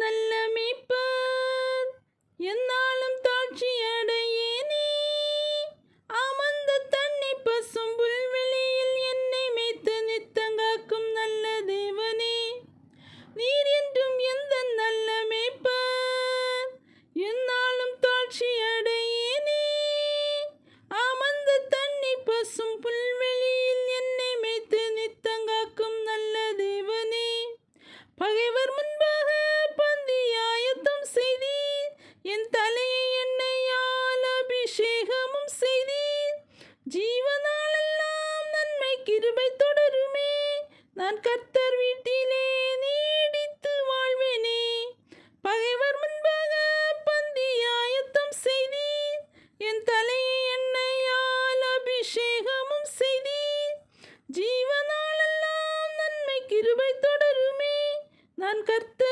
நல்ல மேய்ப்பர், எந்நாளும் தாழ்ச்சியடையேனே. அமர்ந்த தண்ணி பசும் புல்வெளியில் என்னை மேய்த்து நித்தங்காக்கும் நல்ல தேவனே. நீர் என்றும் எந்த நல்ல மேய்ப்பர், எந்நாளும் தாழ்ச்சியடையேனே. அமர்ந்த தண்ணி பசும் புல்வெளியில் என்னை மேய்த்து நித்தங்காக்கும் நல்ல தேவனே. பகைவர் முன்பாக பந்தி ஆயத்தம் செய்தீர், என் தலையை எண்ணெயால் அபிஷேகமும் செய்தீர். ஜீவனாலெல்லாம் நன்மை கிருபை தொடருமே, நான் கர்த்தர் வீட்டிலே நீடித்து வாழ்வேனே. பகைவர் முன்பாக பந்தி ஆயத்தம் செய்தீர், என் தலையை எண்ணெயால் அபிஷேகமும் செய்தீர். ஜீவனாலெல்லாம் நன்மை கிருபை தொடருமே, நான் கர்த்தர்